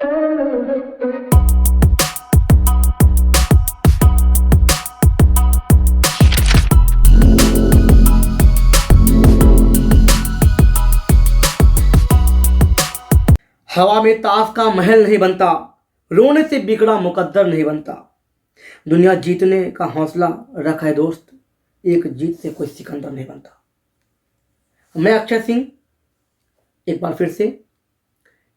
हवा में ताश का महल नहीं बनता, रोने से बिगड़ा मुकद्दर नहीं बनता। दुनिया जीतने का हौसला रखा है दोस्त, एक जीत से कोई सिकंदर नहीं बनता। मैं अक्षय सिंह एक बार फिर से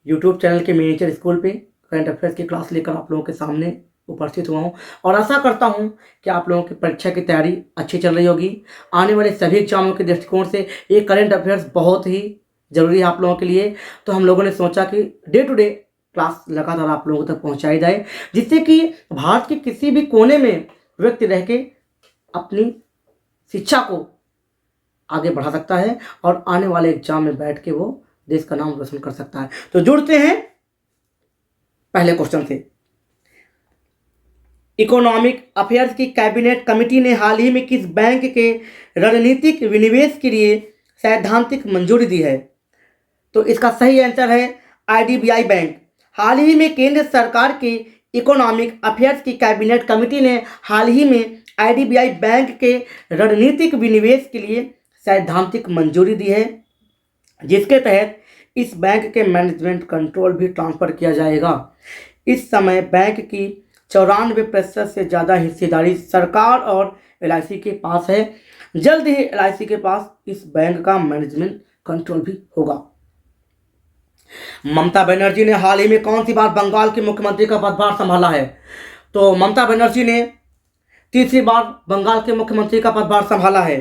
यूट्यूब चैनल के मिनिएचर स्कूल पे करंट अफेयर्स की क्लास लेकर आप लोगों के सामने उपस्थित हुआ हूँ और आशा करता हूँ कि आप लोगों की परीक्षा की तैयारी अच्छी चल रही होगी। आने वाले सभी एग्जामों के दृष्टिकोण से ये करंट अफेयर्स बहुत ही ज़रूरी है आप लोगों के लिए। तो हम लोगों ने सोचा कि डे टू डे क्लास लगातार आप लोगों तक पहुंचाई जाए, जिससे कि भारत के किसी भी कोने में व्यक्ति रह के अपनी शिक्षा को आगे बढ़ा सकता है और आने वाले एग्जाम में बैठ के वो देश का नाम रोशन कर सकता है। तो जुड़ते हैं पहले क्वेश्चन से। इकोनॉमिक अफेयर्स की कैबिनेट कमेटी ने हाल ही में किस बैंक के रणनीतिक विनिवेश के लिए सैद्धांतिक मंजूरी दी है? तो इसका सही आंसर है आईडीबीआई बैंक। हाल ही में केंद्र सरकार की इकोनॉमिक अफेयर्स की कैबिनेट कमेटी ने हाल ही में आईडीबीआई बैंक के रणनीतिक विनिवेश के लिए सैद्धांतिक मंजूरी दी है, जिसके तहत इस बैंक के मैनेजमेंट कंट्रोल भी ट्रांसफर किया जाएगा। इस समय बैंक की 94% से ज़्यादा हिस्सेदारी सरकार और एलआईसी के पास है। जल्द ही एलआईसी के पास इस बैंक का मैनेजमेंट कंट्रोल भी होगा। ममता बनर्जी ने हाल ही में कौन सी बार बंगाल के मुख्यमंत्री का पदभार संभाला है? तो ममता बनर्जी ने तीसरी बार बंगाल के मुख्यमंत्री का पदभार संभाला है।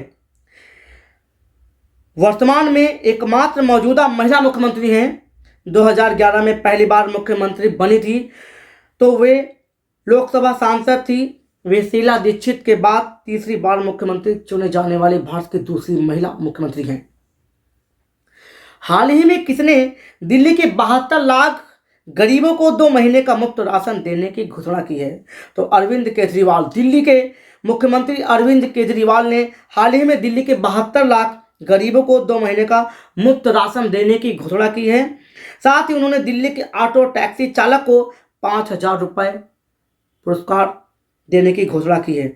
वर्तमान में एकमात्र मौजूदा महिला मुख्यमंत्री हैं। 2011 में पहली बार मुख्यमंत्री बनी थी, तो वे लोकसभा सांसद थी। वे शीला दीक्षित के बाद तीसरी बार मुख्यमंत्री चुने जाने वाली भारत की दूसरी महिला मुख्यमंत्री हैं। हाल ही में किसने दिल्ली के 72 लाख गरीबों को 2 महीने का मुफ्त राशन देने की घोषणा की है? तो अरविंद केजरीवाल। दिल्ली के मुख्यमंत्री अरविंद केजरीवाल ने हाल ही में दिल्ली के 72 लाख गरीबों को 2 महीने का मुफ्त राशन देने की घोषणा की है। साथ ही उन्होंने दिल्ली के ऑटो टैक्सी चालक को 5,000 रुपये पुरस्कार देने की घोषणा की है।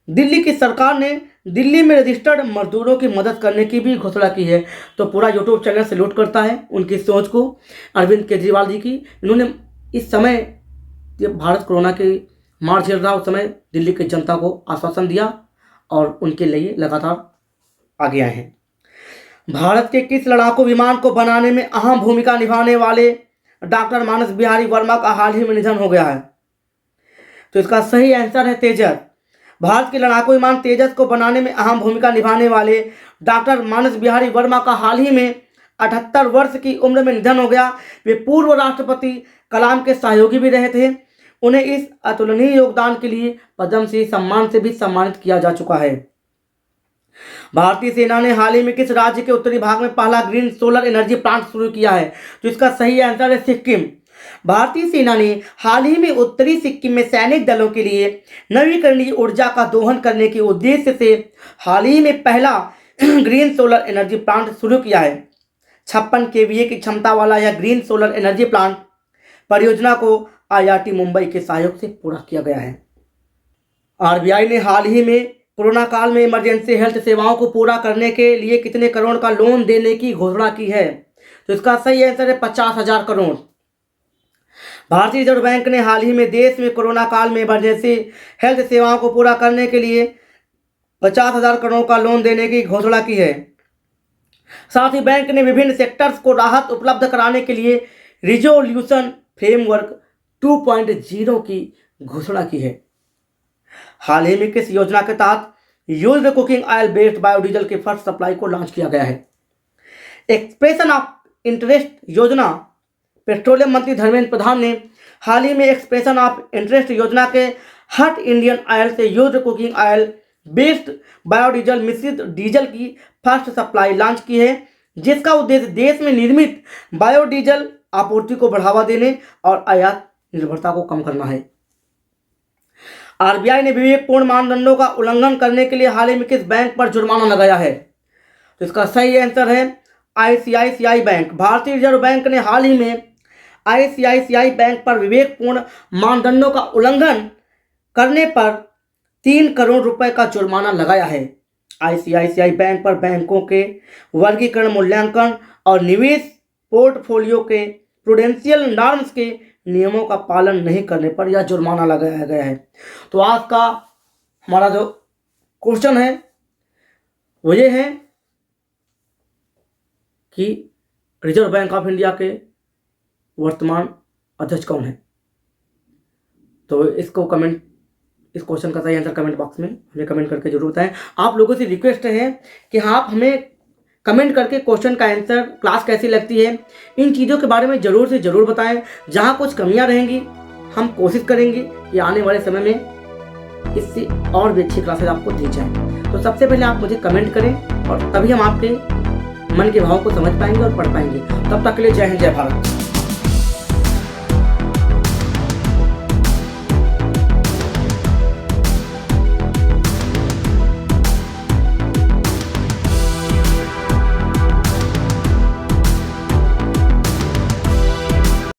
दिल्ली की सरकार ने दिल्ली में रजिस्टर्ड मजदूरों की मदद करने की भी घोषणा की है। तो पूरा यूट्यूब चैनल सैल्यूट करता है उनकी सोच को, अरविंद केजरीवाल जी की। इन्होंने इस समय जब भारत कोरोना की मार झेल रहा उस समय दिल्ली की जनता को आश्वासन दिया और उनके लिए लगातार आगे आए हैं। भारत के किस लड़ाकू विमान को बनाने में अहम भूमिका निभाने वाले डॉक्टर मानस बिहारी वर्मा का हाल ही में निधन हो गया है? तो इसका सही आंसर है तेजस। भारत के लड़ाकू विमान तेजस को बनाने में अहम भूमिका निभाने वाले डॉक्टर मानस बिहारी वर्मा का हाल ही में 78 वर्ष की उम्र में निधन हो गया। वे पूर्व राष्ट्रपति कलाम के सहयोगी भी रहे थे। उन्हें इस अतुलनीय योगदान के लिए पद्मश्री सम्मान से भी सम्मानित किया जा चुका है। भारतीय सेना ने हाल ही में किस राज्य के उत्तरी भाग में पहला ग्रीन सोलर एनर्जी प्लांट शुरू किया है? तो इसका सही आंसर है सिक्किम। भारतीय सेना ने हाल ही में उत्तरी सिक्किम में सैनिक दलों के लिए नवीकरणीय ऊर्जा का दोहन करने के उद्देश्य से हाल ही में पहला ग्रीन सोलर एनर्जी प्लांट शुरू किया है। 56 केवीए की क्षमता वाला यह ग्रीन सोलर एनर्जी प्लांट परियोजना को आईआईटी मुंबई के सहयोग से पूरा किया गया है। आरबीआई ने हाल ही में कोरोना काल में इमरजेंसी हेल्थ सेवाओं को पूरा करने के लिए कितने करोड़ का लोन देने की घोषणा की है? तो इसका सही आंसर है 50,000 करोड़। भारतीय रिजर्व बैंक ने हाल ही में देश में कोरोना काल में इमरजेंसी हेल्थ सेवाओं को पूरा करने के लिए 50,000 करोड़ का लोन देने की घोषणा की है। साथ ही बैंक ने विभिन्न सेक्टर्स को राहत उपलब्ध कराने के लिए रिजोल्यूशन फ्रेमवर्क 2.0 की घोषणा की है। हाल ही में किस योजना के तहत used cooking oil based biodiesel के फर्स्ट सप्लाई को लॉन्च किया गया है? एक्सप्रेशन ऑफ इंटरेस्ट योजना। पेट्रोलियम मंत्री धर्मेंद्र प्रधान ने हाल ही में एक्सप्रेशन ऑफ इंटरेस्ट योजना के हट इंडियन ऑयल से used cooking oil based biodiesel मिश्रित डीजल की फर्स्ट सप्लाई लॉन्च की है, जिसका उद्देश्य देश में निर्मित बायोडीजल आपूर्ति को बढ़ावा देने और आयात निर्भरता को कम करना है। आरबीआई ने विवेकपूर्ण मानदंडों का उल्लंघन करने के लिए हाल ही में किस बैंक पर जुर्माना लगाया है? तो इसका सही आंसर है आईसीआईसीआई बैंक। भारतीय रिजर्व बैंक ने हाल ही में आईसीआईसीआई बैंक पर विवेकपूर्ण मानदंडों का उल्लंघन करने पर 3 करोड़ रुपए का जुर्माना लगाया है। आईसीआईसीआई बैंक पर बैंकों के वर्गीकरण, मूल्यांकन और निवेश पोर्टफोलियो के प्रूडेंशियल नॉर्म्स के नियमों का पालन नहीं करने पर यह जुर्माना लगाया गया है। तो आज का हमारा जो क्वेश्चन है वो ये है कि रिजर्व बैंक ऑफ इंडिया के वर्तमान अध्यक्ष कौन है। तो इस क्वेश्चन का सही आंसर कमेंट बॉक्स में हमें कमेंट करके जरूर बताएं। आप लोगों से रिक्वेस्ट है कि आप हमें कमेंट करके क्वेश्चन का आंसर, क्लास कैसी लगती है, इन चीज़ों के बारे में ज़रूर से ज़रूर बताएं। जहाँ कुछ कमियां रहेंगी हम कोशिश करेंगे कि आने वाले समय में इससे और भी अच्छी क्लासेस आपको दी जाए। तो सबसे पहले आप मुझे कमेंट करें और तभी हम आपके मन के भाव को समझ पाएंगे और पढ़ पाएंगे। तब तक के लिए जय हिंद, जय भारत।